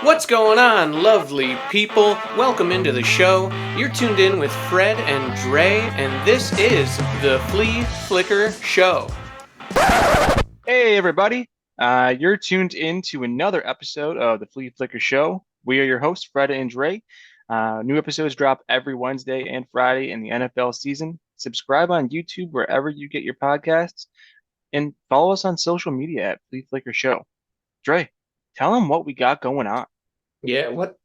What's going on, lovely people? Welcome into the show. You're tuned in with Fred and Dre, and this is the Flea Flicker Show. Hey, everybody. You're tuned in to another episode of the Flea Flicker Show. We are your hosts, Fred and Dre. New episodes drop every Wednesday and Friday in the NFL season. Subscribe on YouTube wherever you get your podcasts, and follow us on social media at Flea Flicker Show. Dre, tell them what we got going on. Yeah, what?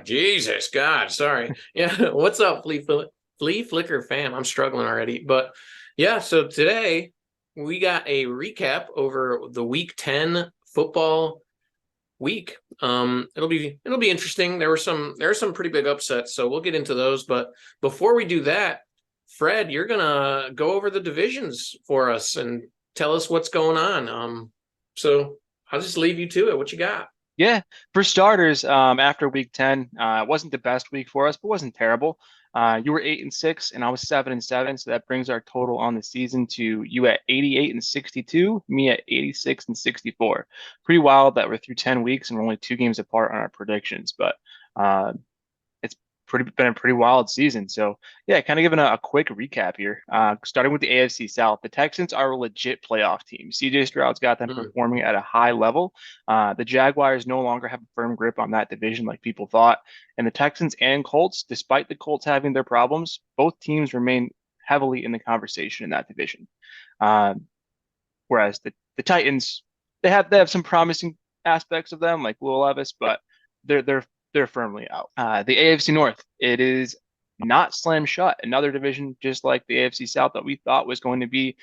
Jesus, God, sorry. Yeah, what's up, Flea Flicker fam? I'm struggling already. But yeah, so today we got a recap over the Week 10 football week. It'll be interesting. There are some pretty big upsets, so we'll get into those. But before we do that, Fred, you're gonna go over the divisions for us and tell us what's going on. So I'll just leave you to it. What you got? Yeah, for starters, after week 10, it wasn't the best week for us, but wasn't terrible. You were 8-6, and I was 7-7, so that brings our total on the season to you at 88-62, me at 86-64. Pretty wild that we're through 10 weeks and we're only 2 games apart on our predictions, but uh, it's been a pretty wild season. So yeah, kind of giving a quick recap here. Starting with the AFC South, the Texans are a legit playoff team. CJ Stroud's got them performing at a high level. The Jaguars no longer have a firm grip on that division like people thought. And the Texans and Colts, despite the Colts having their problems, both teams remain heavily in the conversation in that division. Whereas the Titans, they have some promising aspects of them, like Will Levis, but they're firmly out. The AFC North, it is not slam shut. Another division just like the AFC South that we thought was going to be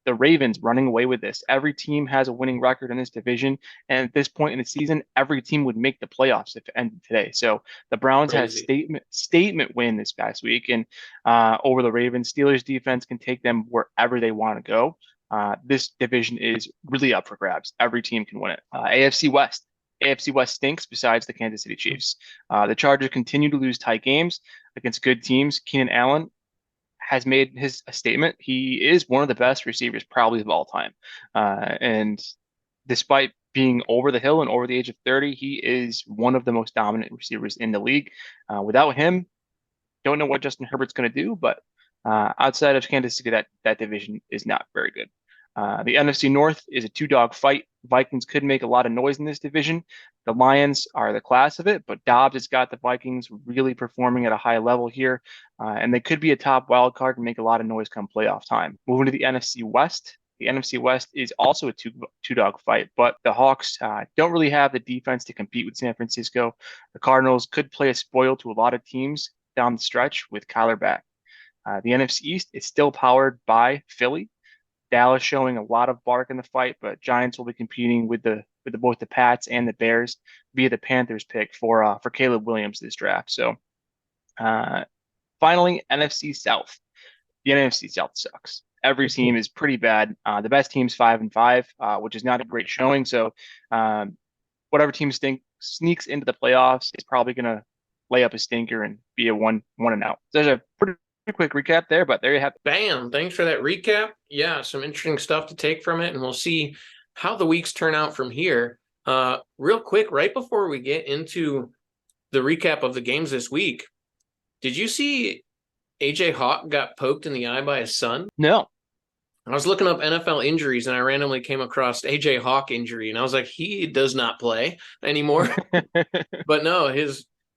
the Ravens running away with this. Every team has a winning record in this division, and at this point in the season, every team would make the playoffs if it ended today. So the Browns had a statement win this past week, and over the Ravens. Steelers defense can take them wherever they want to go. This division is really up for grabs. Every team can win it. AFC West. AFC West stinks besides the Kansas City Chiefs. The Chargers continue to lose tight games against good teams. Keenan Allen has made a statement. He is one of the best receivers probably of all time. And despite being over the hill and over the age of 30, he is one of the most dominant receivers in the league. Without him, don't know what Justin Herbert's going to do, but outside of Kansas City, that division is not very good. The NFC North is a two-dog fight. Vikings could make a lot of noise in this division. The Lions are the class of it, but Dobbs has got the Vikings really performing at a high level here, and they could be a top wild card and make a lot of noise come playoff time. Moving to the NFC West. The NFC West is also a two-dog fight, but the Hawks don't really have the defense to compete with San Francisco. The Cardinals could play a spoil to a lot of teams down the stretch with Kyler back. The NFC East is still powered by Philly. Dallas showing a lot of bark in the fight, but Giants will be competing with both the Pats and the Bears via the Panthers pick for Caleb Williams this draft. So finally, NFC South. The NFC South sucks. Every team is pretty bad. The best team's 5-5, which is not a great showing. So whatever team sneaks into the playoffs is probably going to lay up a stinker and be a one and out. So there's a pretty quick recap there, but there you have it. Bam. Thanks for that recap. Yeah, some interesting stuff to take from it, and we'll see how the weeks turn out from here. Real quick, right before we get into the recap of the games this week, did you see AJ Hawk got poked in the eye by his son? No. I was looking up NFL injuries, and I randomly came across AJ Hawk injury, and I was like, he does not play anymore. But no,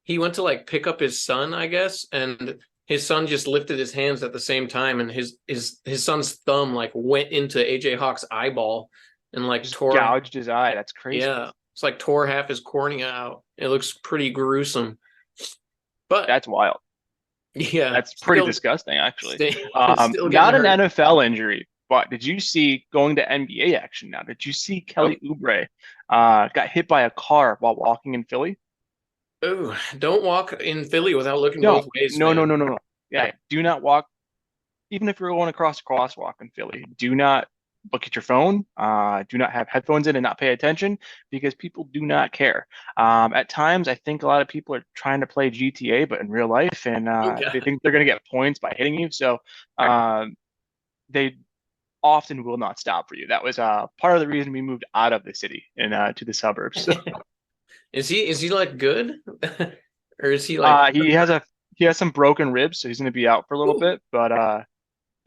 he went to like pick up his son, I guess, and his son just lifted his hands at the same time, and his son's thumb like went into AJ Hawk's eyeball and like gouged his eye. That's crazy. Yeah, it's like tore half his cornea out. It looks pretty gruesome. But that's wild. Yeah, that's pretty disgusting, actually. Still not an NFL injury, but did you see going to NBA action now? Did you see Kelly Oubre got hit by a car while walking in Philly? Oh, don't walk in Philly without looking both ways. No. Yeah, do not walk. Even if you're going across a crosswalk in Philly, do not look at your phone. Do not have headphones in and not pay attention because people do not care. At times, I think a lot of people are trying to play GTA, but in real life, and they think they're going to get points by hitting you. So they often will not stop for you. That was part of the reason we moved out of the city and to the suburbs. Is he like good? Or is he like He has some broken ribs, so he's going to be out for a little ooh, bit. But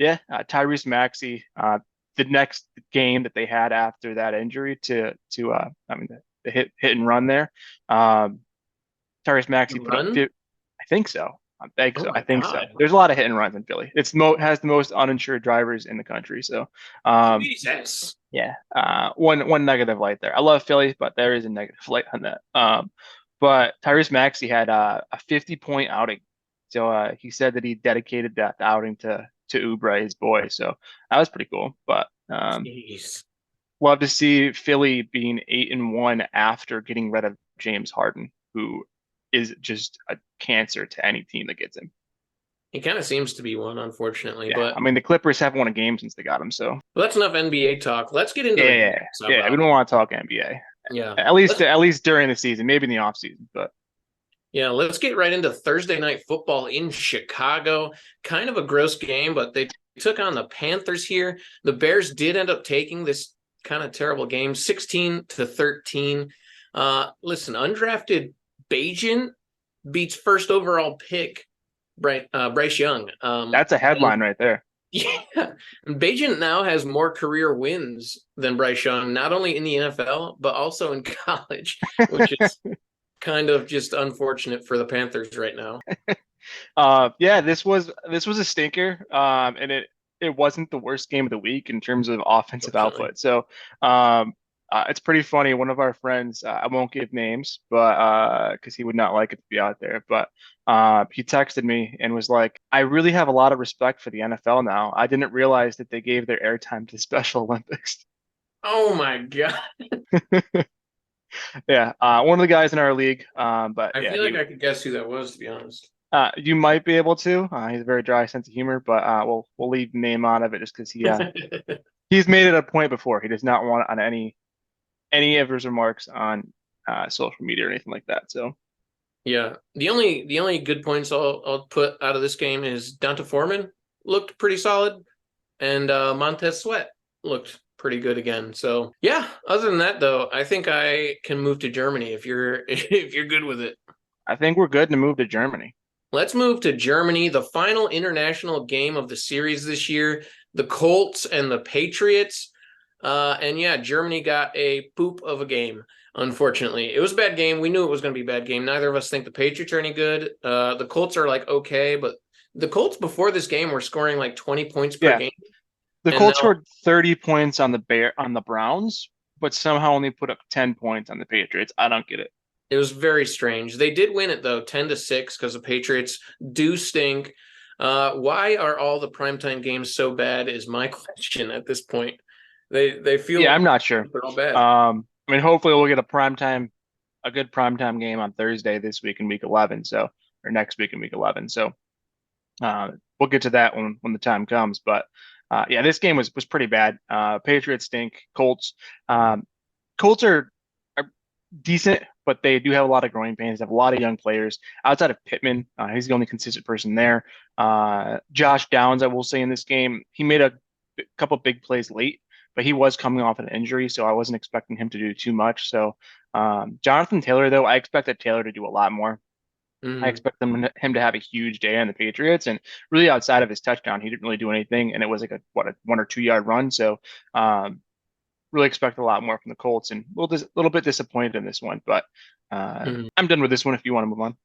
Tyrese Maxey, the next game that they had after that injury the hit and run there, um, Tyrese Maxey put up run? I think so. I think Oh so. my I think so. God. There's a lot of hit and runs in Philly. It's has the most uninsured drivers in the country. So, um, Jesus. yeah, one negative light there. I love Philly, but there is a negative light on that. But Tyrese Maxey had a 50-point outing. So he said that he dedicated that outing to Oubre, his boy. So that was pretty cool. But Jeez. love to see Philly being 8-1 after getting rid of James Harden, who is just a cancer to any team that gets him. He kind of seems to be one, unfortunately. Yeah, But I mean the Clippers haven't won a game since they got him. So well, that's enough NBA talk. Let's get into the games. yeah, How yeah. We about? don't want to talk NBA. Yeah. Let's At least during the season, maybe in the off season, but let's get right into Thursday night football in Chicago. Kind of a gross game, but they took on the Panthers here. The Bears did end up taking this kind of terrible game, 16-13. Listen, undrafted Bajan beats first overall pick Bryce Young. that's a headline right there. Yeah, Bajan now has more career wins than Bryce Young, not only in the NFL but also in college, which is kind of just unfortunate for the Panthers right now. This was a stinker. And it wasn't the worst game of the week in terms of offensive Unfortunately. output. So, it's pretty funny. One of our friends, I won't give names, but because he would not like it to be out there, but he texted me and was like, "I really have a lot of respect for the NFL now. I didn't realize that they gave their airtime to Special Olympics." Oh my God. Yeah, one of the guys in our league. But I yeah, feel like I could guess who that was, to be honest. you might be able to. He's a very dry sense of humor, but we'll leave the name out of it just because he's made it a point before. He does not want on any of his remarks on social media or anything like that. So Yeah. The only good points I'll put out of this game is Donta Foreman looked pretty solid, and Montez Sweat looked pretty good again. So yeah, other than that though, I think I can move to Germany if you're if you're good with it. I think we're good to move to Germany. Let's move to Germany, the final international game of the series this year, the Colts and the Patriots. And yeah, Germany got a poop of a game, unfortunately. It was a bad game. We knew it was going to be a bad game. Neither of us think the Patriots are any good. The Colts are like okay, but the Colts before this game were scoring like 20 points per Yeah, game. the And Colts now scored 30 points on the Browns, but somehow only put up 10 points on the Patriots. I don't get it. it was very strange. They did win it though, 10-6, because the Patriots do stink. Why are all the primetime games so bad is my question at this point. They Yeah, feel I'm not sure. they're all bad. I mean, hopefully we'll get a good primetime game on Thursday this week in week 11. So, or next week in week 11. So, we'll get to that when the time comes. But yeah, this game was pretty bad. Patriots stink. Colts are decent, but they do have a lot of growing pains. They have a lot of young players outside of Pittman. He's the only consistent person there. Josh Downs, I will say in this game, he made a couple big plays late, but he was coming off an injury, so I wasn't expecting him to do too much. So Jonathan Taylor, though, I expected Taylor to do a lot more. I Mhm. expect him to have a huge day on the Patriots, and really outside of his touchdown, he didn't really do anything, and it was like a 1 or 2 yard run. So really expect a lot more from the Colts, and little bit disappointed in this one, but Mhm. I'm done with this one. If you want to move on,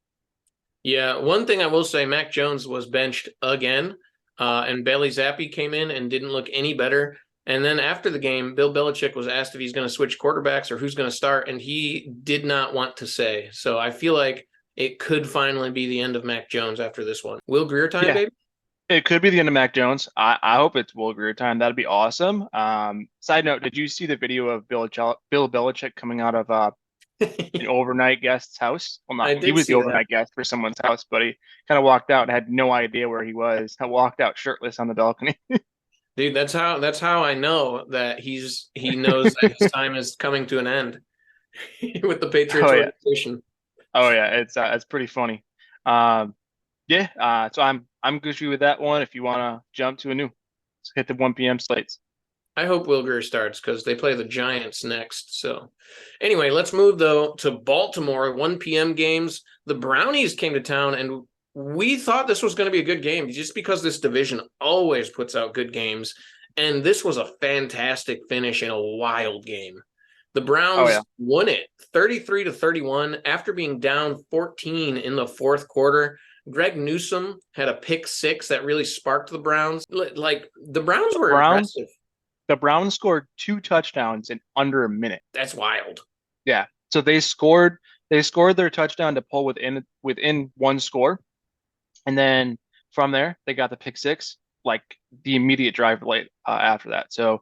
Yeah, one thing I will say, Mac Jones was benched again, and Bailey Zappi came in and didn't look any better. And then after the game, Bill Belichick was asked if he's going to switch quarterbacks or who's going to start, and he did not want to say. So I feel like it could finally be the end of Mac Jones after this one. Will Greer time, yeah, baby? it could be the end of Mac Jones. I hope it's Will Grier time. That'd be awesome. Side note: did you see the video of Bill Belichick coming out of an overnight guest's house? Well, I not he did was the see that. overnight guest for someone's house, but he kind of walked out and had no idea where he was. I walked out shirtless on the balcony. Dude, that's how I know that he knows that his time is coming to an end with the Patriots Oh yeah, organization. oh yeah, it's pretty funny. Um, yeah, so I'm good with that one. If you want to jump to a new, let's hit the 1 p.m. slates. I hope Will Grier starts because they play the Giants next. So, anyway, let's move though to Baltimore. 1 p.m. games. The Brownies came to town, and we thought this was going to be a good game just because this division always puts out good games. And this was a fantastic finish in a wild game. The Oh Browns yeah. won it 33-31 after being down 14 in the fourth quarter. Greg Newsome had a pick six that really sparked the Browns. Like the Browns were Browns impressive. the Browns scored 2 touchdowns in under a minute. That's wild. Yeah. So they scored their touchdown to pull within one score. And then from there, they got the pick six, like the immediate drive late after that. So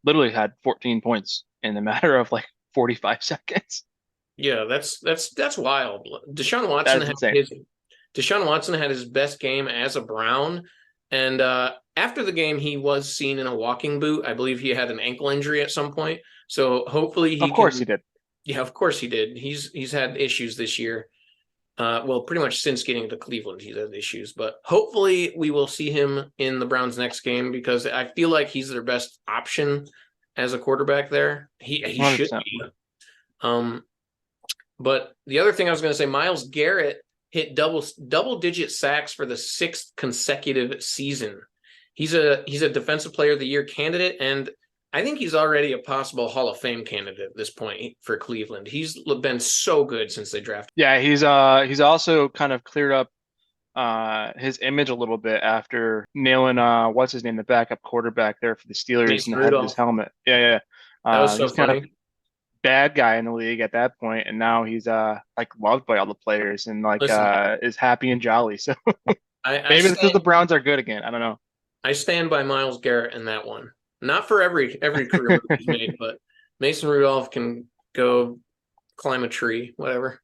literally had 14 points in a matter of like 45 seconds. Yeah, that's wild. That is insane. Deshaun Watson had his best game as a Brown, and after the game, he was seen in a walking boot. I believe he had an ankle injury at some point, so hopefully Of course he did. Yeah, of course he did. He's had issues this year. Well, pretty much since getting to Cleveland, he's had issues. But hopefully, we will see him in the Browns' next game because I feel like he's their best option as a quarterback there. He should 100%. be. But the other thing I was going to say, Myles Garrett hit double-digit sacks for the 6th consecutive season. He's a Defensive Player of the Year candidate, and I think he's already a possible Hall of Fame candidate at this point for Cleveland. He's been so good since they drafted. Yeah, he's also kind of cleared up his image a little bit after nailing what's his name, the backup quarterback there for the Steelers Mason in the head of his Rudolph. helmet. Yeah. That was so He's kind of funny. bad guy in the league at that point, and now he's like loved by all the players and like Listen, is happy and jolly. So I maybe it's because the stand Browns are good again. I don't know. I stand by Myles Garrett in that one. Not for every career move he's made, but Mason Rudolph can go climb a tree, whatever.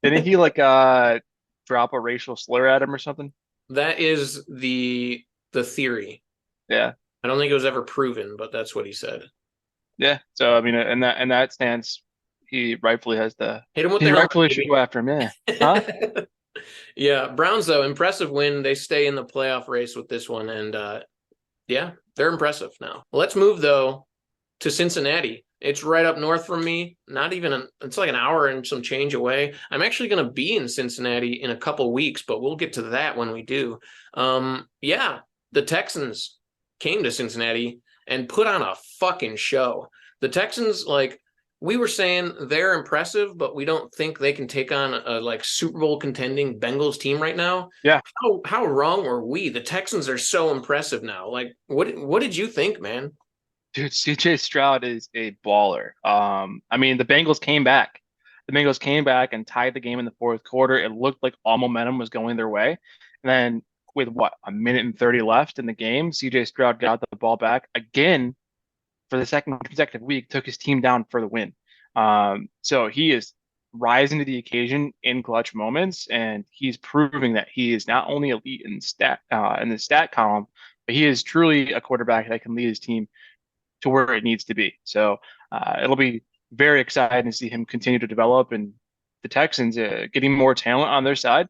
Didn't he like drop a racial slur at him or something? That is the theory. Yeah. I don't think it was ever proven, but that's what he said. Yeah. So I mean, in that stance, Hit him with he the helmet, rightfully should baby. go after him. Yeah. Huh? Yeah, Browns though, impressive win. They stay in the playoff race with this one, and yeah, they're impressive now. Let's move though to Cincinnati. It's right up north from me. It's like an hour and some change away. I'm actually going to be in Cincinnati in a couple weeks, but we'll get to that when we do. Yeah, the Texans came to Cincinnati and put on a fucking show. The Texans, like we were saying, they're impressive, but we don't think they can take on a like Super Bowl contending Bengals team right now. Yeah. How wrong were we? The Texans are so impressive now. Like, what did you think, man? Dude, CJ Stroud is a baller. I mean, the Bengals came back. The Bengals came back and tied the game in the fourth quarter. It looked like all momentum was going their way. And then with what, a minute and 30 left in the game, CJ Stroud got the ball back again for the second consecutive week, took his team down for the win. So he is rising to the occasion in clutch moments, and he's proving that he is not only elite in the stat column, but he is truly a quarterback that can lead his team to where it needs to be. So it'll be very exciting to see him continue to develop, and the Texans getting more talent on their side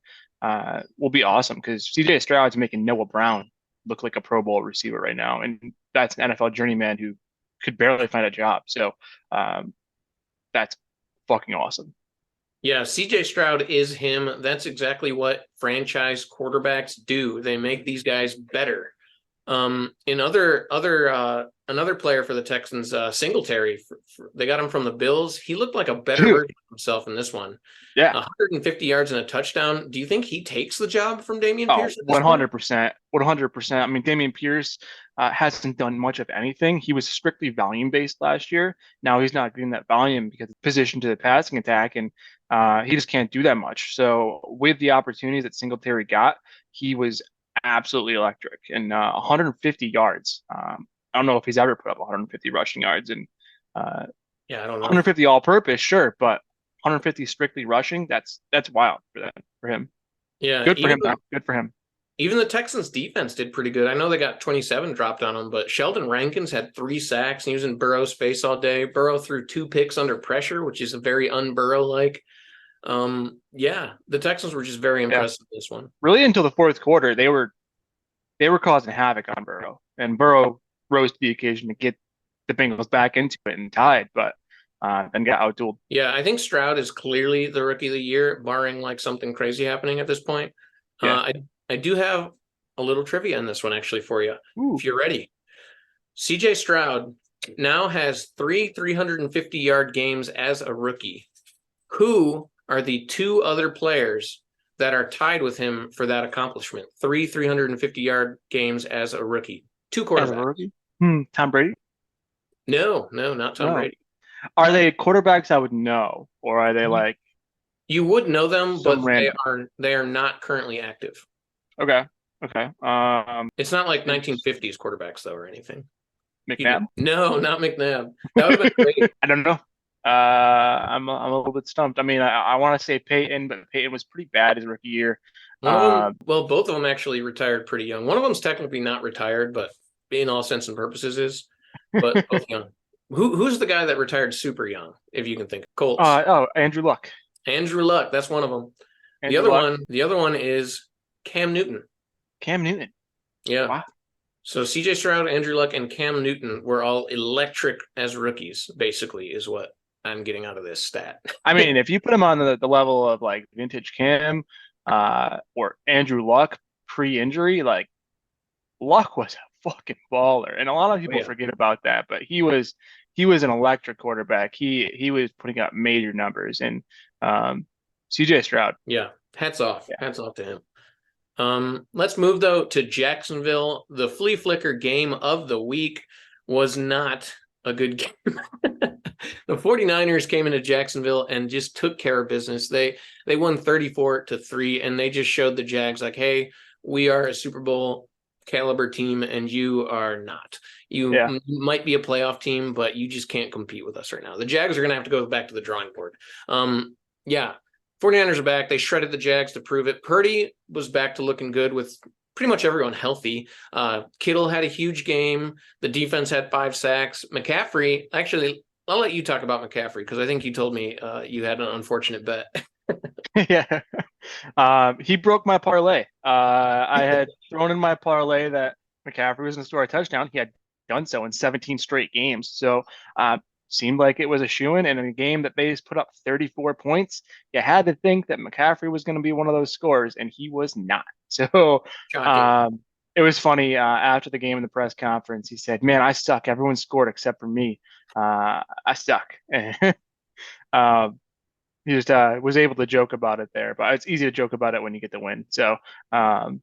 will be awesome because CJ Stroud's making Noah Brown look like a Pro Bowl receiver right now, and that's an NFL journeyman who could barely find a job. So that's fucking awesome. Yeah, CJ Stroud is him. That's exactly what franchise quarterbacks do. They make these guys better. Another player for the Texans, Singletary, they got him from the Bills. He looked like a better Dude. version of himself in this one. Yeah. 150 yards and a touchdown. Do you think he takes the job from Dameon Oh, Pierce at this point? 100%. 100%. I mean, Dameon Pierce hasn't done much of anything. He was strictly volume based last year. Now he's not getting that volume because of position to the passing attack, and he just can't do that much. So with the opportunities that Singletary got, he was absolutely electric. And 150 yards. I don't know if he's ever put up 150 rushing yards, and Yeah, I don't know. 150 all-purpose, sure, but 150 strictly rushing, that's wild for him. Yeah, Good for him, though. Good for him. even the Texans defense did pretty good. I know they got 27 dropped on them, but Sheldon Rankins had 3 sacks and he was in Burrow's face all day. Burrow threw 2 picks under pressure, which is a very un-Burrow-like. Yeah, the Texans were just very impressive in this one. Really, until the fourth quarter, they were causing havoc on Burrow, and Burrow rose to the occasion to get the Bengals back into it and tied, but then got outdueled. Yeah, I think Stroud is clearly the rookie of the year, barring like something crazy happening at this point. Yeah. I do have a little trivia in this one actually for you, Ooh. if you're ready. CJ Stroud now has 350-yard games as a rookie. Who are the two other players that are tied with him for that accomplishment? 350-yard games as a rookie. Two As a quarterbacks. rookie? Tom Brady? No, not Tom No. Brady. Are they quarterbacks I would know, or are they like You would know them, some but random? they are not currently active. Okay. Okay. It's not like 1950s quarterbacks though or anything. McNabb? No, not McNabb. That would have been great. I don't know. I'm a little bit stumped. I mean, I want to say Peyton, but Peyton was pretty bad his rookie year. One of them, well, both of them actually retired pretty young. One of them's technically not retired, but in all sense and purposes is, but both young. Who's the guy that retired super young, if you can think? Colts. Andrew Luck. Andrew Luck, that's one of them. The other one is Cam Newton. Cam Newton. Yeah. Wow. So CJ Stroud, Andrew Luck, and Cam Newton were all electric as rookies, basically, is what I'm getting out of this stat. I mean, if you put him on the level of like vintage Cam, or Andrew Luck pre-injury, like Luck was a fucking baller, and a lot of people forget about that. But he was an electric quarterback. He was putting up major numbers, and CJ Stroud. Yeah, hats off to him. Let's move though to Jacksonville. The flea flicker game of the week was not a good game. The 49ers came into Jacksonville and just took care of business. They won 34-3, and they just showed the Jags like, hey, we are a Super Bowl caliber team and you are not. You might be a playoff team, but you just can't compete with us right now. The Jags are going to have to go back to the drawing board. 49ers are back. They shredded the Jags to prove it. Purdy was back to looking good with pretty much everyone healthy. Kittle had a huge game. The defense had 5 sacks. McCaffrey, actually, I'll let you talk about McCaffrey because I think you told me you had an unfortunate bet. Yeah. He broke my parlay. I had thrown in my parlay that McCaffrey was going to score a touchdown. He had done so in 17 straight games. So seemed like it was a shoo-in, and in a game that they just put up 34 points, you had to think that McCaffrey was going to be one of those scorers, and he was not. So it was funny. After the game in the press conference, he said, man, I suck. Everyone scored except for me. I suck. He just was able to joke about it there, but it's easy to joke about it when you get the win. So the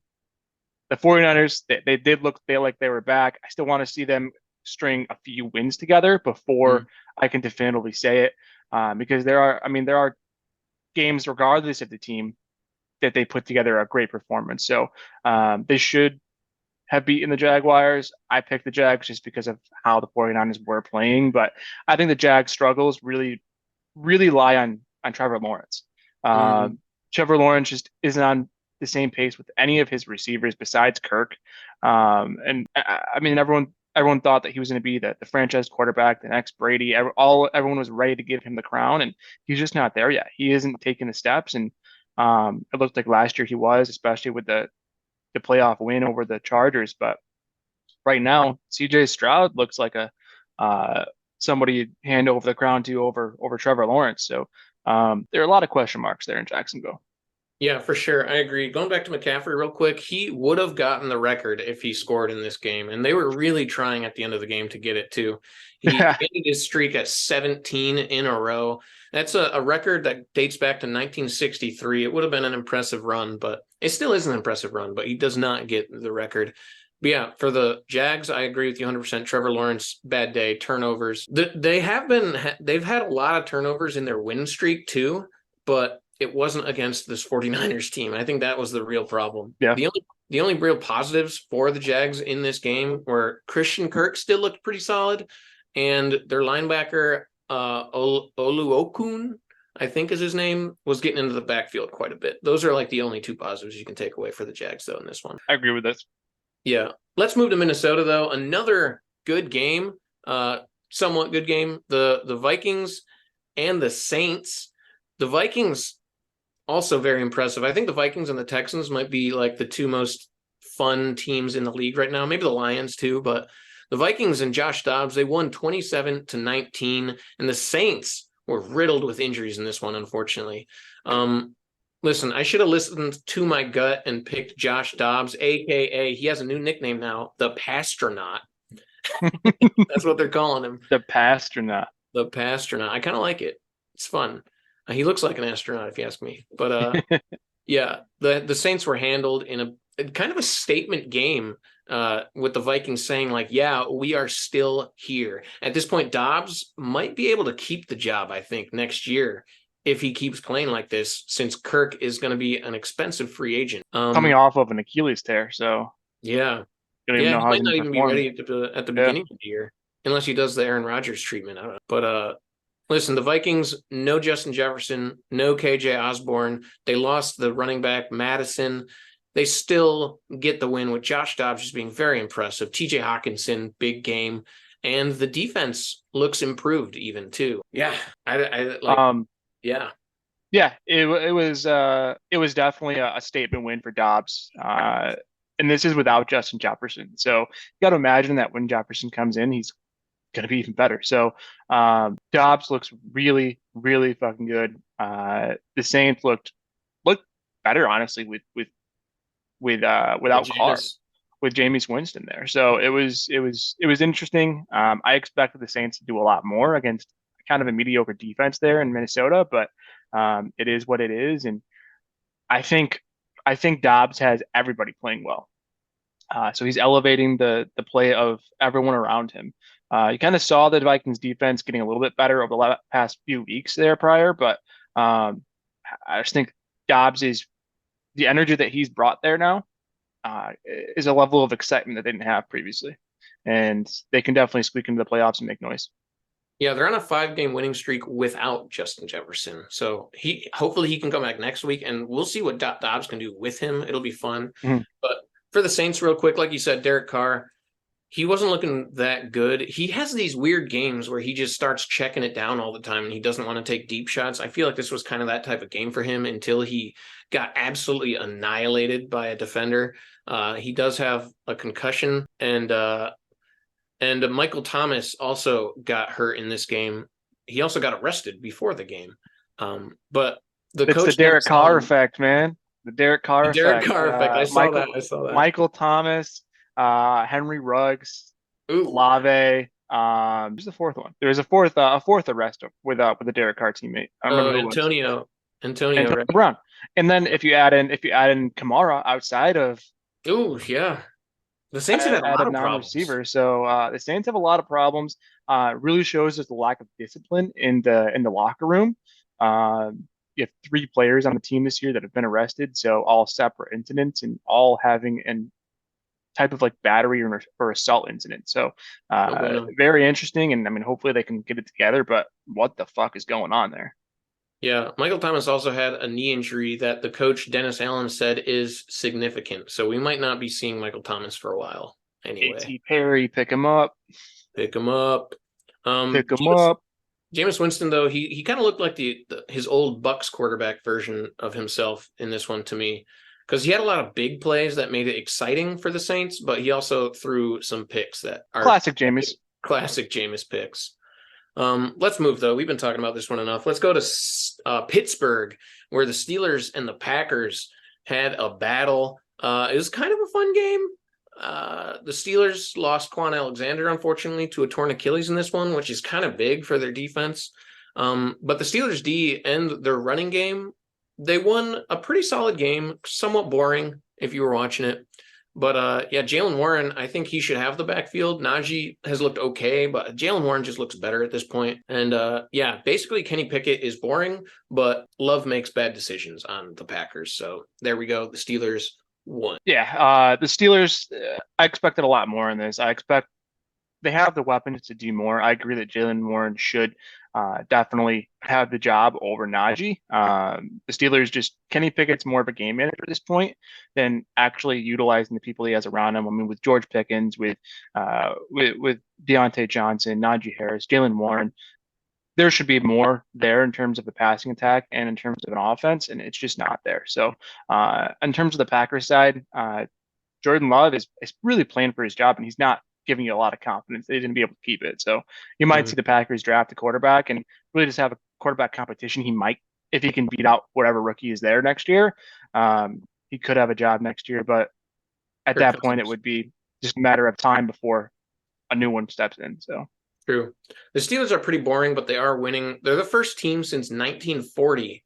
49ers, they did look like they were back. I still want to see them string a few wins together before I can definitively say it, because there are games, regardless of the team, that they put together a great performance. So they should have beaten the Jaguars. I picked the Jags just because of how the 49ers were playing, but I think the Jags struggles really lie on Trevor Lawrence. Trevor Lawrence just isn't on the same pace with any of his receivers besides Kirk. And I mean, everyone thought that he was going to be the franchise quarterback, the next Brady. Everyone was ready to give him the crown, and he's just not there yet. He isn't taking the steps, and it looked like last year he was, especially with the playoff win over the Chargers. But right now, CJ Stroud looks like a somebody you'd hand over the crown to over Trevor Lawrence. So there are a lot of question marks there in Jacksonville. Yeah, for sure. I agree. Going back to McCaffrey real quick, he would have gotten the record if he scored in this game. And they were really trying at the end of the game to get it too. He ended his streak at 17 in a row. That's a record that dates back to 1963. It would have been an impressive run, but it still is an impressive run, but he does not get the record. But yeah, for the Jags, I agree with you 100%. Trevor Lawrence, bad day, turnovers. They've had a lot of turnovers in their win streak too, but it wasn't against this 49ers team. I think that was the real problem. Yeah. The only real positives for the Jags in this game were Christian Kirk still looked pretty solid, and their linebacker, Oluokun, I think is his name, was getting into the backfield quite a bit. Those are like the only two positives you can take away for the Jags, though, in this one. I agree with this. Yeah. Let's move to Minnesota, though. Another good game, somewhat good game. The Vikings and the Saints. The Vikings, also very impressive. I think the Vikings and the Texans might be like the two most fun teams in the league right now. Maybe the Lions too, but The Vikings and Josh Dobbs, they won 27-19, and the Saints were riddled with injuries in this one, unfortunately. Listen, I should have listened to my gut and picked Josh Dobbs, aka he has a new nickname now, the Pastronaut. That's what they're calling him. The Pastronaut. The Pastronaut. I kind of like it. It's fun. He looks like an astronaut, if you ask me. But yeah, the Saints were handled in a kind of a statement game, with the Vikings saying like, yeah, we are still here. At this point, Dobbs might be able to keep the job, I think, next year if he keeps playing like this, since Kirk is going to be an expensive free agent. Coming off of an Achilles tear, so yeah. don't even know he how might he's not gonna even be perform. ready at the beginning of the year, unless he does the Aaron Rodgers treatment. I don't know. But listen, the Vikings, no Justin Jefferson, no KJ Osborne. They lost the running back, Madison. They still get the win with Josh Dobbs just being very impressive. TJ Hawkinson, big game. And the defense looks improved even too. Yeah. Yeah. Yeah, it was definitely a statement win for Dobbs. And this is without Justin Jefferson. So you got to imagine that when Jefferson comes in, he's going to be even better. So Dobbs looks really, really fucking good. The Saints looked better, honestly, without Carr, with Jameis Winston there. So it was interesting. I expected the Saints to do a lot more against kind of a mediocre defense there in Minnesota, but it is what it is, and I think Dobbs has everybody playing well. So he's elevating the play of everyone around him. You kind of saw the Vikings defense getting a little bit better over the past few weeks there prior, but I just think Dobbs is the energy that he's brought there now is a level of excitement that they didn't have previously, and they can definitely squeak into the playoffs and make noise. Yeah, they're on a 5-game winning streak without Justin Jefferson. So hopefully he can come back next week, and we'll see what Dobbs can do with him. It'll be fun. Mhm. But for the Saints, real quick, like you said, Derek Carr, he wasn't looking that good. He has these weird games where he just starts checking it down all the time, and he doesn't want to take deep shots. I feel like this was kind of that type of game for him until he got absolutely annihilated by a defender. He does have a concussion, and Michael Thomas also got hurt in this game. He also got arrested before the game. But it's the Derek Carr effect, man. The Derek Carr effect. I saw that. Michael Thomas, Henry Ruggs, Lave. Who's the fourth one? There was a fourth arrest with a Derek Carr teammate. I remember Antonio right? Brown. And then if you add in Kamara outside of, yeah. The Saints have had a lot of non-receivers, so the Saints have a lot of problems. Really shows just the lack of discipline in the locker room. You have 3 players on the team this year that have been arrested, so all separate incidents and all having an type of like battery or assault incident. So very interesting, and I mean hopefully they can get it together. But what the fuck is going on there? Yeah, Michael Thomas also had a knee injury that the coach, Dennis Allen, said is significant. So we might not be seeing Michael Thomas for a while anyway. A.T. Perry, pick him up. Pick him up. Jameis Winston, though, he kind of looked like his old Bucs quarterback version of himself in this one to me, because he had a lot of big plays that made it exciting for the Saints, but he also threw some picks that are classic Jameis picks. Let's move, though. We've been talking about this one enough. Let's go to Pittsburgh, where the Steelers and the Packers had a battle. It was kind of a fun game. The Steelers lost Quan Alexander, unfortunately, to a torn Achilles in this one, which is kind of big for their defense. But the Steelers D and their running game, they won a pretty solid game, somewhat boring if you were watching it. But yeah, Jaylen Warren, I think he should have the backfield. Najee has looked okay, but Jaylen Warren just looks better at this point. And yeah, basically Kenny Pickett is boring, but Love makes bad decisions on the Packers. So there we go. The Steelers won. Yeah, the Steelers, I expected a lot more in this. I expect they have the weapons to do more. I agree that Jaylen Warren should definitely have the job over Najee. The Steelers Kenny Pickett's more of a game manager at this point than actually utilizing the people he has around him. I mean, with George Pickens, with Deontay Johnson, Najee Harris, Jaylen Warren, there should be more there in terms of the passing attack and in terms of an offense, and it's just not there. So in terms of the Packers side, Jordan Love is really playing for his job, and he's not giving you a lot of confidence they didn't be able to keep it. So you might see the Packers draft a quarterback and really just have a quarterback competition. He might, if he can beat out whatever rookie is there next year, he could have a job next year. But at Kirk that point, it Cousins. would be just a matter of time before a new one steps in. So True. The Steelers are pretty boring, but they are winning. They're the first team since 1940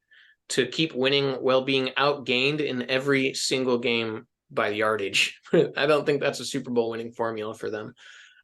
to keep winning while being outgained in every single game by yardage. I don't think that's a Super Bowl winning formula for them.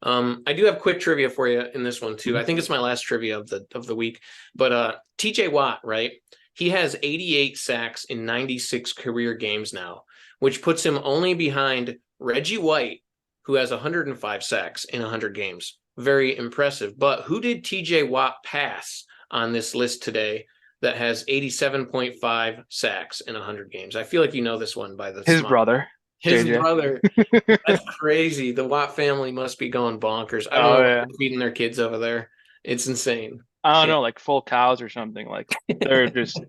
I do have quick trivia for you in this one too. I think it's my last trivia of the week. But TJ Watt, right? He has 88 sacks in 96 career games now, which puts him only behind Reggie White, who has 105 sacks in 100 games. Very impressive. But who did TJ Watt pass on this list today that has 87.5 sacks in 100 games? I feel like you know this one by the his smile. brother. His JJ. brother. That's crazy. The Watt family must be going bonkers. I don't know what they're feeding their kids over there. It's insane. I don't know, like full cows or something. Like they're just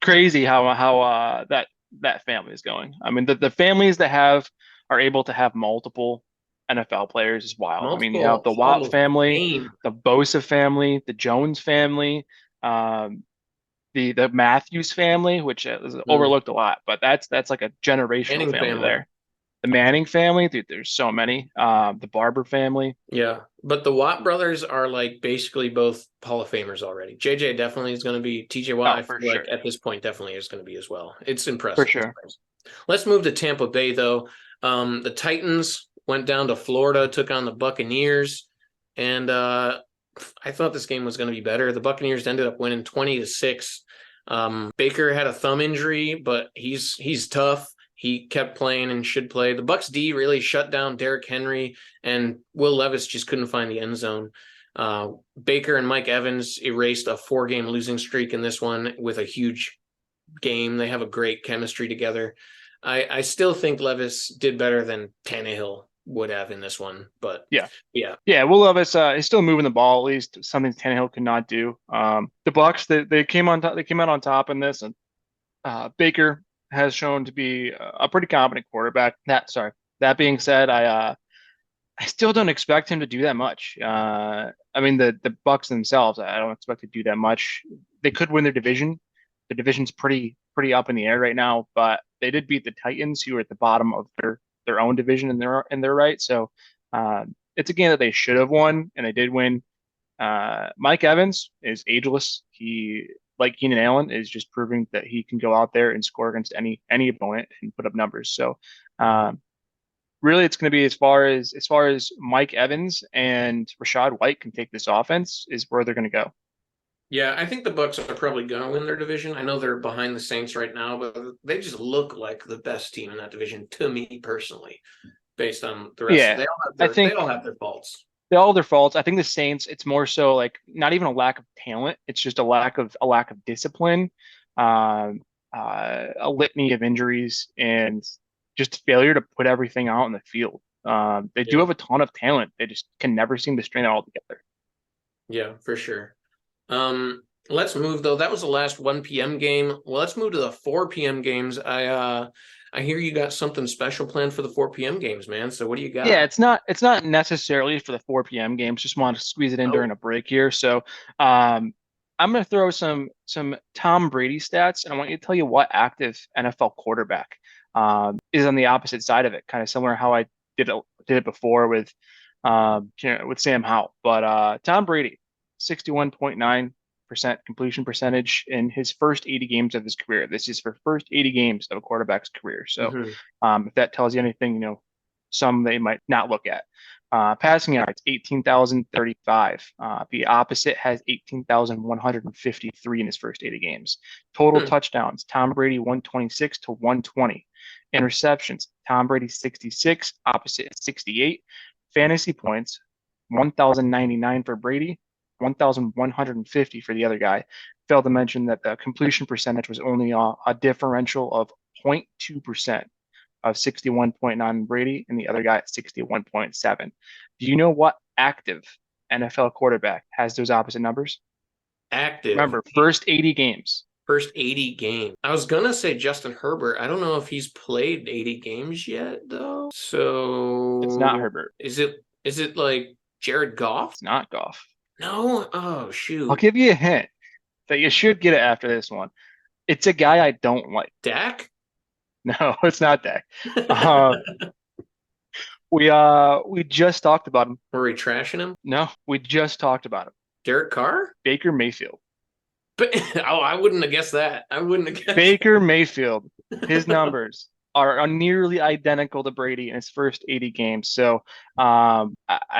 crazy how that family is going. I mean, the families that are able to have multiple NFL players is wild. I mean, you have the Watt family, the Bosa family, the Jones family, the Matthews family, which is overlooked a lot, but that's like a generational family there. The Manning family, dude, there's so many. The Barber family. Yeah, but the Watt brothers are like basically both Hall of Famers already. JJ definitely is going to be. TJ Watt, I feel like at this point definitely is going to be as well. It's impressive. For sure. Let's move to Tampa Bay though. The Titans went down to Florida, took on the Buccaneers, and I thought this game was going to be better. The Buccaneers ended up winning 20-6. Baker had a thumb injury, but he's tough. He kept playing and should play. The Bucs D really shut down Derrick Henry, and Will Levis just couldn't find the end zone. Baker and Mike Evans erased a 4-game losing streak in this one with a huge game. They have a great chemistry together. I still think Levis did better than Tannehill would have in this one, but yeah. Will Levis is still moving the ball, at least something Tannehill could not do. The Bucs they came on top, they came out on top in this, and Baker has shown to be a pretty competent quarterback. That being said, I still don't expect him to do that much. I mean, the Bucs themselves, I don't expect to do that much. They could win their division. The division's pretty up in the air right now, but they did beat the Titans, who are at the bottom of their own division in their right. So it's a game that they should have won, and they did win. Mike Evans is ageless. He, like Keenan Allen, is just proving that he can go out there and score against any opponent and put up numbers. So really, it's going to be as far as Mike Evans and Rachaad White can take this offense is where they're going to go. Yeah, I think the Bucs are probably going to win their division. I know they're behind the Saints right now, but they just look like the best team in that division to me personally, based on the rest. Yeah, they all have their faults. They all have their faults. I think the Saints, it's more so like not even a lack of talent. It's just a lack of discipline, a litany of injuries, and just failure to put everything out in the field. They do have a ton of talent. They just can never seem to string it all together. Yeah, for sure. Let's move though. That was the last 1 p.m. game. Well, let's move to the 4 p.m. games. I hear you got something special planned for the 4 p.m. games, man. So what do you got? Yeah, it's not necessarily for the 4 p.m. games. Just wanted to squeeze it in during a break here. So I'm going to throw some Tom Brady stats, and I want you to tell you what active NFL quarterback is on the opposite side of it. Kind of similar how I did it before with Sam Howell. But Tom Brady, 61.9% completion percentage in his first 80 games of his career. This is for first 80 games of a quarterback's career. So if that tells you anything, some they might not look at. Passing yards, 18,035. The opposite has 18,153 in his first 80 games. Total touchdowns, Tom Brady 126 to 120. Interceptions, Tom Brady 66, opposite 68. Fantasy points, 1,099 for Brady, 1,150 for the other guy. Failed to mention that the completion percentage was only a differential of 0.2% of 61.9 Brady and the other guy at 61.7. Do you know what active NFL quarterback has those opposite numbers? Active. Remember, first 80 games. First 80 games. I was going to say Justin Herbert. I don't know if he's played 80 games yet, though. So it's not Herbert. Is it Is it like Jared Goff? It's not Goff. No. Oh I'll shoot. give you a hint that you should get it after this one. It's a guy I don't like. Dak? No, it's not Dak. Uh, we just talked about him. Were we trashing him? No, we just talked about him. Derek Carr? Baker Mayfield. But I wouldn't have guessed that. I wouldn't have guessed. Baker Mayfield. His numbers are nearly identical to Brady in his first 80 games. So I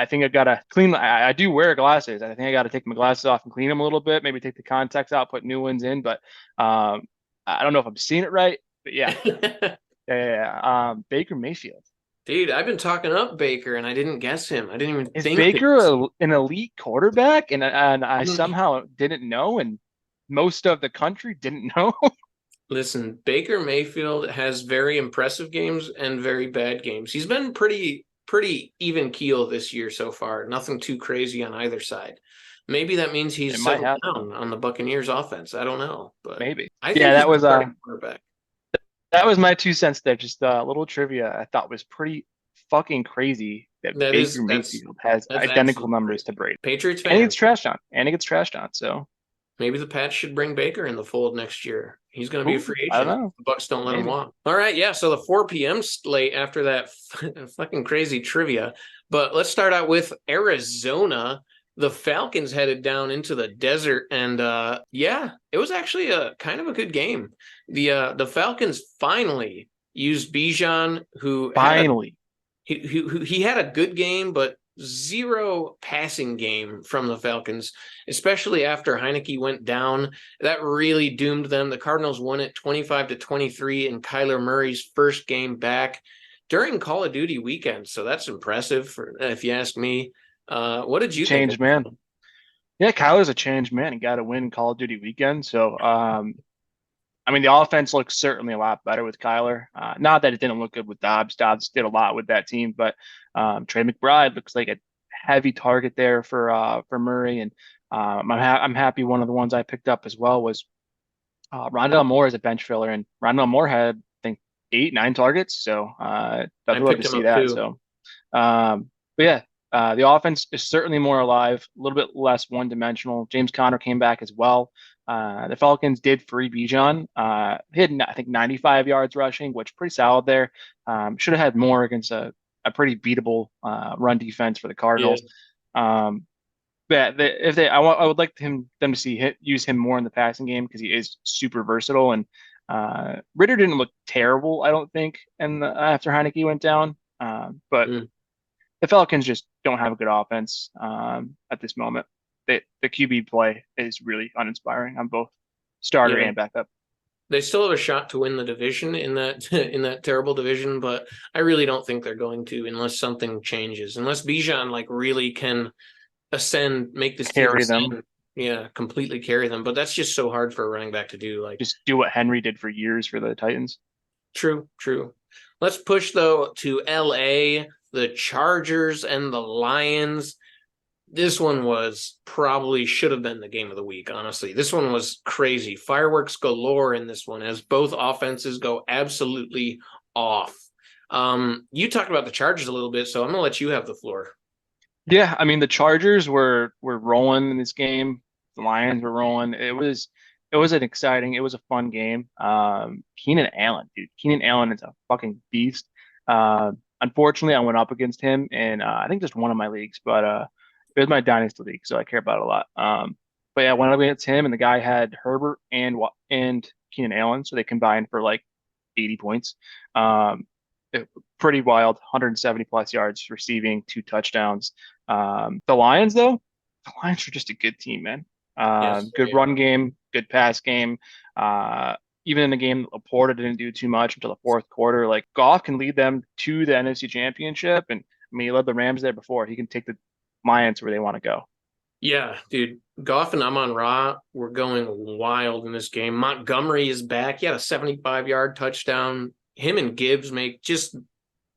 think I gotta clean. I do wear glasses. I think I gotta take my glasses off and clean them a little bit. Maybe take the contacts out, put new ones in. But I don't know if I'm seeing it right. But yeah. Baker Mayfield. Dude, I've been talking up Baker and I didn't guess him. I didn't even Is think Baker an elite quarterback? And I somehow didn't know, and most of the country didn't know. Listen, Baker Mayfield has very impressive games and very bad games. He's been pretty even keel this year so far. Nothing too crazy on either side. Maybe that means he's settled down on the Buccaneers offense. I don't know, but maybe. I think that was quarterback. That was my 2 cents there. Just a little trivia I thought was pretty fucking crazy that Baker Mayfield has identical numbers to Brady. Patriots fan. And he gets trashed on. So maybe the Pats should bring Baker in the fold next year. He's going to be a free agent. I don't know. The Bucs don't let him walk. All right, yeah. So the 4 p.m. slate after that fucking crazy trivia. But let's start out with Arizona. The Falcons headed down into the desert, and it was actually a kind of a good game. The Falcons finally used Bijan, who he had a good game, but zero passing game from the Falcons, especially after Heineke went down. That really doomed them. The Cardinals won it 25-23 in Kyler Murray's first game back during Call of Duty weekend. So that's impressive, if you ask me. What did you think? Changed man. Yeah, Kyler's a changed man. He got to win Call of Duty weekend. So, I mean, the offense looks certainly a lot better with Kyler. Not that it didn't look good with Dobbs. Dobbs did a lot with that team, but Trey McBride looks like a heavy target there for Murray. And I'm happy. One of the ones I picked up as well was Rondale Moore as a bench filler, and Rondale Moore had, I think, 8-9 targets. So I'd love to see that. Too. So, but yeah. The offense is certainly more alive, a little bit less one-dimensional. James Conner came back as well. The Falcons did free Bijan. He had, I think, 95 yards rushing, which pretty solid there. Should have had more against a pretty beatable run defense for the Cardinals. Yeah. I would like them to use him more in the passing game because he is super versatile. And Ritter didn't look terrible, I don't think, after Heineke went down. But the Falcons just don't have a good offense at this moment. The QB play is really uninspiring on both starter and backup. They still have a shot to win the division in that terrible division, but I really don't think they're going to unless something changes. Unless Bijan really can ascend, make this carry team them. Yeah, completely carry them. But that's just so hard for a running back to do. Just do what Henry did for years for the Titans. True. Let's push though to LA. The Chargers and the Lions. This one should have been the game of the week, honestly. This one was crazy. Fireworks galore in this one as both offenses go absolutely off. You talked about the Chargers a little bit, so I'm going to let you have the floor. Yeah, I mean, the Chargers were rolling in this game. The Lions were rolling. It was a fun game. Keenan Allen, dude. Keenan Allen is a fucking beast. Unfortunately, I went up against him in I think just one of my leagues, but it was my dynasty league, so I care about it a lot. But yeah, I went up against him, and the guy had Herbert and Keenan Allen, so they combined for like 80 points. Pretty wild, 170 plus yards receiving, 2 touchdowns. The Lions, though, the Lions are just a good team, man. Good run game, good pass game. Even in the game, Laporta didn't do too much until the fourth quarter. Like, Goff can lead them to the NFC Championship, and I mean, he led the Rams there before. He can take the Lions where they want to go. Yeah, dude. Goff and Amon-Ra were going wild in this game. Montgomery is back. He had a 75-yard touchdown. Him and Gibbs make just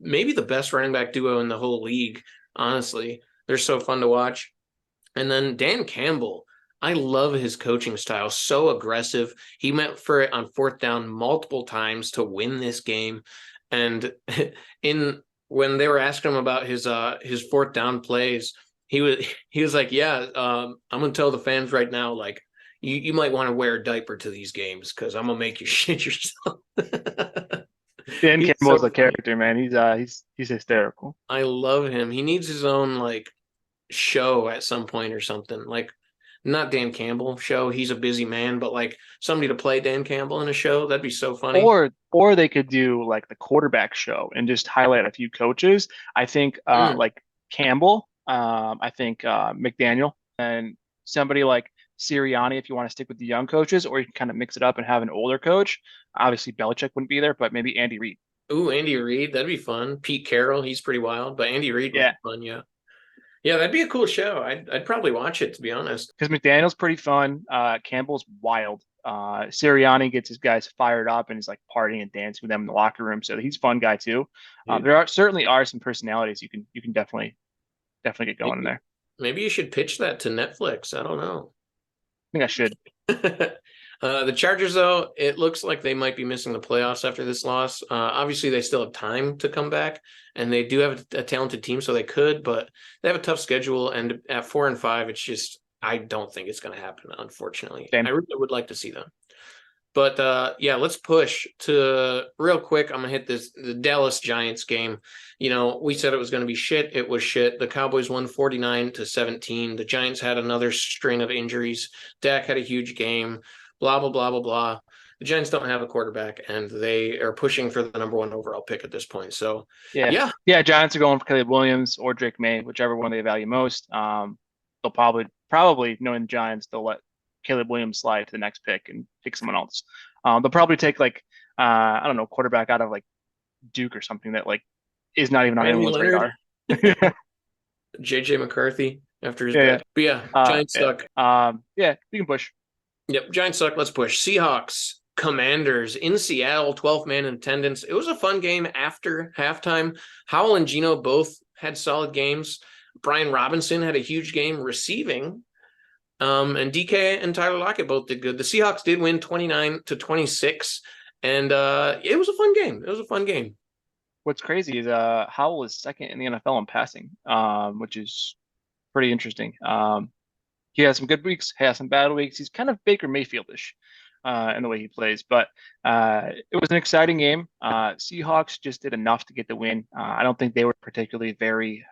maybe the best running back duo in the whole league, honestly. They're so fun to watch. And then Dan Campbell. I love his coaching style. So aggressive. He went for it on fourth down multiple times to win this game. And in when they were asking him about his fourth down plays, he was like, yeah, I'm gonna tell the fans right now, like you might want to wear a diaper to these games because I'm gonna make you shit yourself. Dan He's Campbell's so a funny. character, man. He's hysterical. I love him. He needs his own like show at some point or something. Like not Dan Campbell show. He's a busy man, but like somebody to play Dan Campbell in a show. That'd be so funny. Or they could do like the quarterback show and just highlight a few coaches. I think Mm. like Campbell, I think McDaniel, and somebody like Sirianni if you want to stick with the young coaches, or you can kind of mix it up and have an older coach. Obviously Belichick wouldn't be there, but maybe Andy Reid. Ooh, Andy Reid. That'd be fun. Pete Carroll. He's pretty wild, but Andy Reid would Yeah, be fun. Yeah. Yeah, that'd be a cool show. I'd probably watch it to be honest. because McDaniel's pretty fun. Campbell's wild. Sirianni gets his guys fired up and is like partying and dancing with them in the locker room, so he's a fun guy too. Dude, There are certainly are some personalities you can definitely get going in there. maybe you should pitch that to Netflix. I don't know. I think I should. The Chargers, though, it looks like they might be missing the playoffs after this loss. Obviously, they still have time to come back, and they do have a talented team, so they could, but they have a tough schedule. And at 4-5, it's just I don't think it's going to happen. Unfortunately, Same. I really would like to see them. But yeah, let's push to real quick. I'm gonna hit the Dallas Giants game. You know, we said it was gonna be shit. It was shit. The Cowboys won 49-17. The Giants had another string of injuries. Dak had a huge game. Blah blah blah blah blah. The Giants don't have a quarterback, and they are pushing for the number 1 overall pick at this point. So Yeah. Yeah, Giants are going for Caleb Williams or Drake May, whichever one they value most. They'll probably knowing the Giants, they'll let Caleb Williams slide to the next pick and pick someone else. They'll probably take like I don't know, quarterback out of like Duke or something that like is not even on Miami anyone's Leonard, radar. JJ McCarthy after his Yeah, dad. But yeah, Giants suck. Yeah, you can push. Yep, Giants suck. Let's push. Seahawks, Commanders in Seattle, 12 man in attendance. It was a fun game after halftime. Howell and Gino both had solid games. Brian Robinson had a huge game receiving. And DK and Tyler Lockett both did good. The Seahawks did win 29-26. And it was a fun game. It was a fun game. What's crazy is Howell is second in the NFL in passing, which is pretty interesting. He has some good weeks, has some bad weeks. He's kind of Baker Mayfield-ish in the way he plays, but it was an exciting game. Seahawks just did enough to get the win. I don't think they were particularly they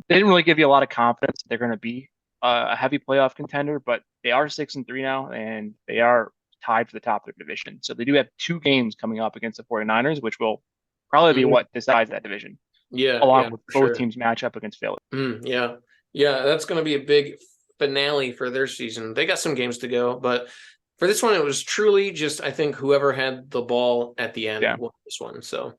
didn't really give you a lot of confidence that they're going to be a heavy playoff contender, but they are 6-3 now, and they are tied for the top of their division. So they do have 2 games coming up against the 49ers, which will probably be what decides that division. Yeah, along with both sure. teams match up against Philly. Yeah. Yeah, that's going to be a big finale for their season. They got some games to go, but for this one, it was truly just, I think, whoever had the ball at the end won this one. So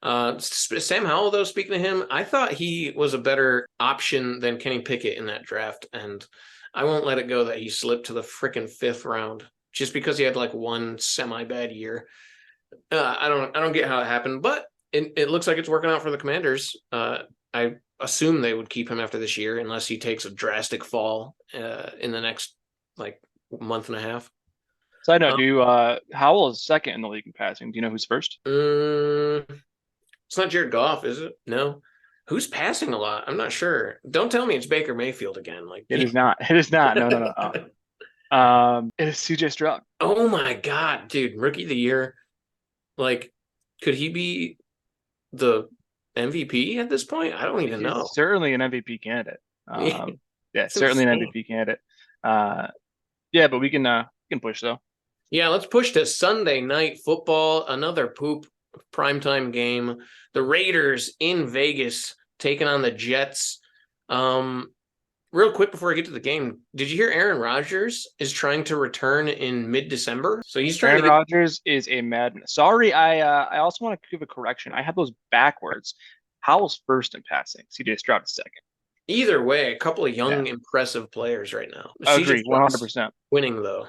Sam Howell, though, speaking to him, I thought he was a better option than Kenny Pickett in that draft. And I won't let it go that he slipped to the freaking 5th round just because he had like one semi-bad year. I don't get how it happened, but it looks like it's working out for the Commanders. I assume they would keep him after this year unless he takes a drastic fall in the next like month and a half. Side note, Howell is second in the league in passing. Do you know who's first? It's not Jared Goff, is it? No. Who's passing a lot? I'm not sure. Don't tell me it's Baker Mayfield again. Like it is not. It is not. No. It is CJ Stroud. Oh my God, dude! Rookie of the year. Like, could he be the MVP at this point? I don't even know. Certainly an MVP candidate. Yeah, certainly insane. an MVP candidate. Yeah, but we can push though. Yeah, let's push to Sunday night football. Another poop primetime game. The Raiders in Vegas taking on the Jets. Real quick before I get to the game, did you hear Aaron Rodgers is trying to return in mid-December? So he's trying Aaron Rodgers is a madness. Sorry, I also want to give a correction. I had those backwards. Howell's first in passing. CJ Stroud is second. Either way, a couple of young, impressive players right now. I agree, 100%. Winning though,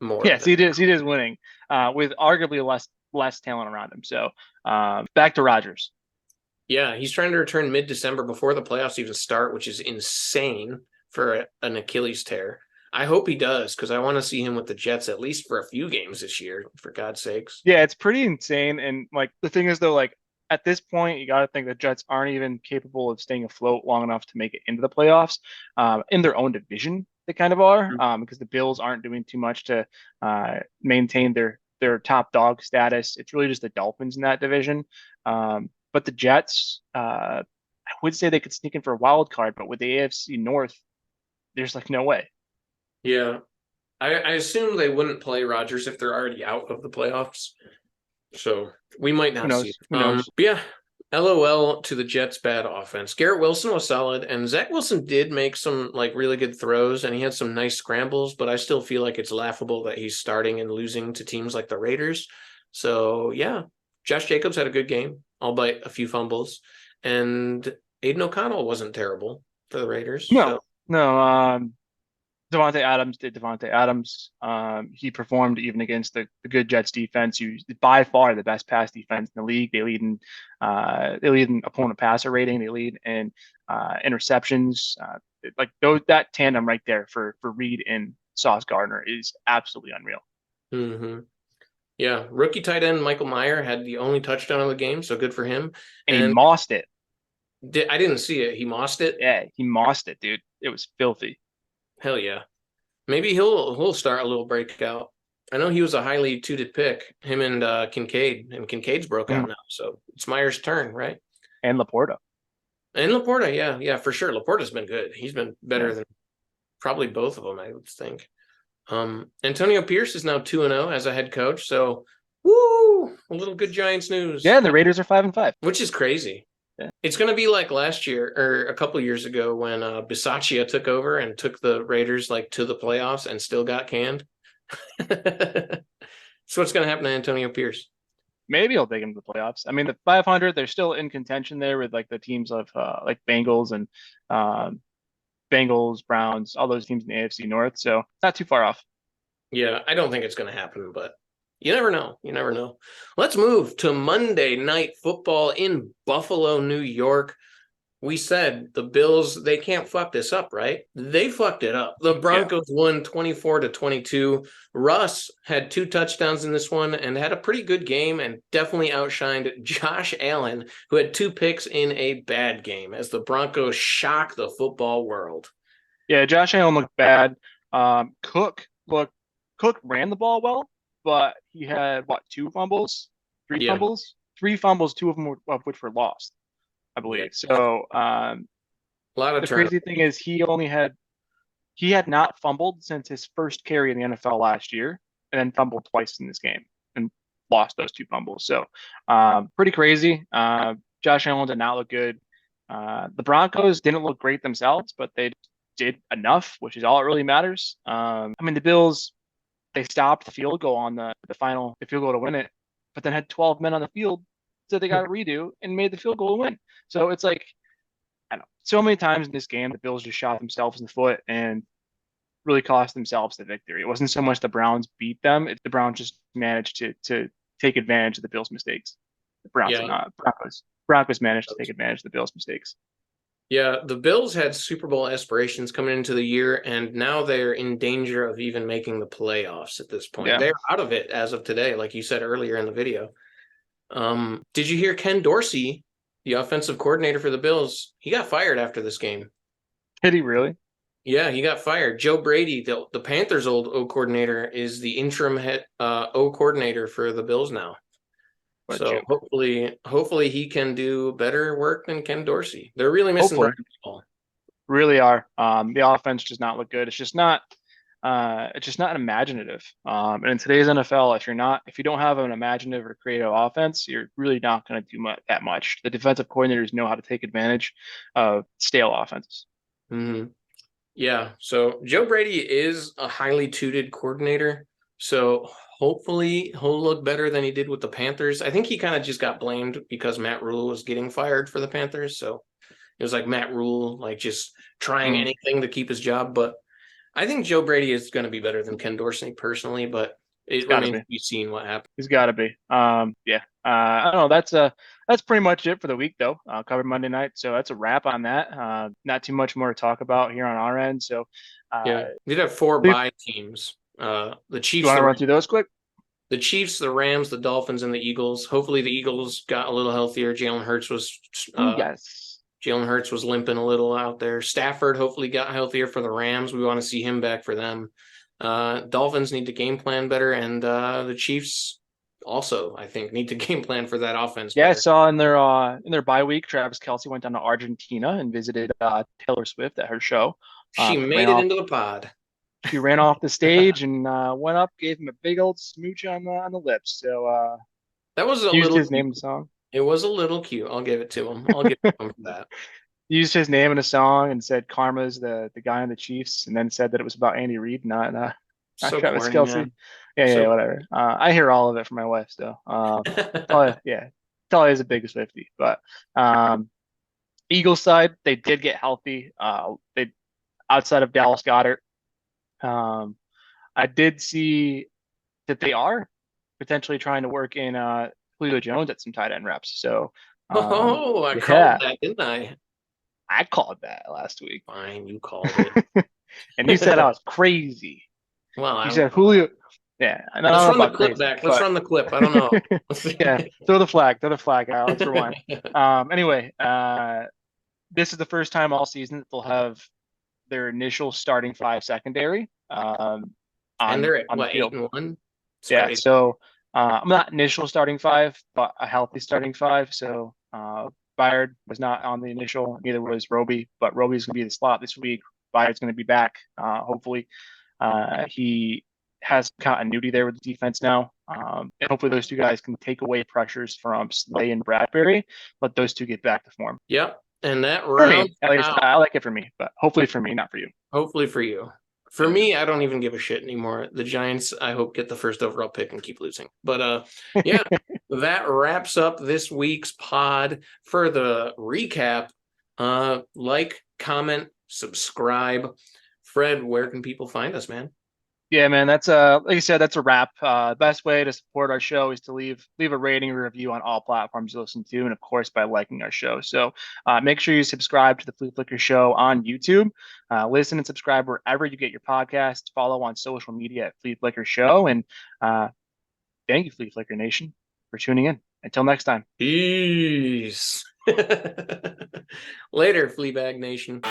more. Yes, he is winning with arguably less talent around him. So back to Rodgers. Yeah, he's trying to return mid-December before the playoffs even start, which is insane for an Achilles tear. I hope he does because I want to see him with the Jets at least for a few games this year, for God's sakes. Yeah, it's pretty insane. And like the thing is though, like at this point, you got to think the Jets aren't even capable of staying afloat long enough to make it into the playoffs. In their own division, they kind of are, because the Bills aren't doing too much to maintain their top dog status. It's really just the Dolphins in that division. But the Jets, I would say they could sneak in for a wild card, but with the AFC North, there's like no way. Yeah. I assume they wouldn't play Rodgers if they're already out of the playoffs. So we might Who not see knows? it. Who knows? But yeah, LOL to the Jets' bad offense. Garrett Wilson was solid, and Zach Wilson did make some like really good throws, and he had some nice scrambles. But I still feel like it's laughable that he's starting and losing to teams like the Raiders. So yeah, Josh Jacobs had a good game, albeit a few fumbles, and Aiden O'Connell wasn't terrible for the Raiders. No, So no. Devontae Adams did Devontae Adams. He performed even against the good Jets defense, who's by far the best pass defense in the league. They lead in opponent passer rating. They lead in interceptions. That tandem right there for Reed and Sauce Gardner is absolutely unreal. mm-hmm. Yeah, rookie tight end Michael Mayer had the only touchdown of the game, so good for him. And he mossed it. I didn't see it. He mossed it. Yeah, he mossed it, dude. It was filthy. Hell yeah. Maybe he'll start a little breakout. I know he was a highly touted pick, him and Kincaid, and Kincaid's broke out now, so it's Meyer's turn, right? And Laporta. And Laporta, yeah, for sure. Laporta's been good. He's been better than probably both of them, I would think. Antonio Pierce is now 2-0 as a head coach, so woo, a little good Giants news. Yeah, the Raiders are 5-5, which is crazy. Yeah. It's going to be like last year or a couple years ago when Bisaccia took over and took the Raiders like to the playoffs and still got canned. So what's going to happen to Antonio Pierce? Maybe he'll take him to the playoffs. I mean, the 500, they're still in contention there with like the teams of like Bengals and Bengals, Browns, all those teams in the AFC North. So it's not too far off. Yeah, I don't think it's going to happen, but you never know. You never know. Let's move to Monday Night Football in Buffalo, New York. We said the Bills, they can't fuck this up, right? They fucked it up. The Broncos won 24-22. Russ had 2 touchdowns in this one and had a pretty good game and definitely outshined Josh Allen, who had 2 picks in a bad game as the Broncos shock the football world. Yeah, Josh Allen looked bad. Cook ran the ball well, but he had 3 fumbles, 3 fumbles, 2 of them of which were lost, I believe. So a lot of the crazy thing is he had not fumbled since his first carry in the NFL last year, and then fumbled twice in this game and lost those 2 fumbles. So pretty crazy. Josh Allen did not look good. The Broncos didn't look great themselves, but they did enough, which is all that really matters. I mean, the Bills, they stopped the field goal on the field goal to win it, but then had 12 men on the field, so they got a redo and made the field goal to win. So it's like, I don't know, so many times in this game, the Bills just shot themselves in the foot and really cost themselves the victory. It wasn't so much the Browns beat them; the Browns just managed to take advantage of the Bills' mistakes. The Broncos managed to take advantage of the Bills' mistakes. Yeah, the Bills had Super Bowl aspirations coming into the year, and now they're in danger of even making the playoffs at this point. Yeah. They're out of it as of today, like you said earlier in the video. Did you hear Ken Dorsey, the offensive coordinator for the Bills? He got fired after this game. Did he really? Yeah, he got fired. Joe Brady, the Panthers' old O coordinator, is the interim head O coordinator for the Bills now. So hopefully he can do better work than Ken Dorsey. They're really missing the ball. Really are. The offense does not look good. It's just not imaginative. And in today's NFL, if you don't have an imaginative or creative offense, you're really not going to do that much. The defensive coordinators know how to take advantage of stale offenses. Mm-hmm. Yeah. So Joe Brady is a highly touted coordinator. So hopefully he'll look better than he did with the Panthers. I think he kind of just got blamed because Matt Rule was getting fired for the Panthers. So it was like Matt Rule, like just trying anything to keep his job. But I think Joe Brady is going to be better than Ken Dorsey personally, but it remains to be seen what happens. He's got to be. I don't know. That's pretty much it for the week, though. Covered Monday night, so that's a wrap on that. Not too much more to talk about here on our end. So we did have 4 bye teams. The Chiefs. You want to run through those quick? the Chiefs, the Rams, the Dolphins, and the Eagles. Hopefully, the Eagles got a little healthier. Jalen Hurts was limping a little out there. Stafford hopefully got healthier for the Rams. We want to see him back for them. Dolphins need to game plan better, and the Chiefs also, I think, need to game plan for that offense. Yeah, better. I saw in their bye week, Travis Kelce went down to Argentina and visited Taylor Swift at her show. She made it into the pod. She ran off the stage and went up, gave him a big old smooch on the lips. So that was a used little his name in cute. the song. It was a little cute. I'll give it to him. I'll give it to him for that. Used his name in a song and said Karma's the guy on the Chiefs, and then said that it was about Andy Reid, not So Travis corny, Kelce. man. Yeah, whatever. I hear all of it from my wife still. Probably is the biggest 50. But Eagles side, they did get healthy. They outside of Dallas Goedert. I did see that they are potentially trying to work in Julio Jones at some tight end reps. So I called that, didn't I? I called that last week. Fine, you called it. And you said I was crazy. Well, you said Julio. Yeah, I know. Let's run the clip back. Let's run the clip. I don't know. Yeah, throw the flag out. Let's rewind. Anyway, this is the first time all season that they'll have their initial starting 5 secondary. And they're at what, 8-1? Yeah, so I'm not initial starting 5, but a healthy starting 5. So Byard was not on the initial, neither was Roby, but Roby's going to be the slot this week. Byard's going to be back, hopefully. He has continuity there with the defense now. And hopefully those two guys can take away pressures from Slay and Bradbury, let those two get back to form. Yep. And that round, at least I like it for me, but hopefully for me, not for you. Hopefully for you. For me, I don't even give a shit anymore. The Giants, I hope, get the first overall pick and keep losing. But yeah, that wraps up this week's pod. For the recap, like, comment, subscribe. Fred, where can people find us, man? Yeah, man, that's like I said, that's a wrap. Best way to support our show is to leave a rating or review on all platforms you listen to, and of course by liking our show. So make sure you subscribe to the Flea Flicker Show on YouTube. Listen and subscribe wherever you get your podcasts. Follow on social media at Flea Flicker Show, and thank you, Flea Flicker Nation, for tuning in. Until next time. Peace. Later, Fleabag Nation.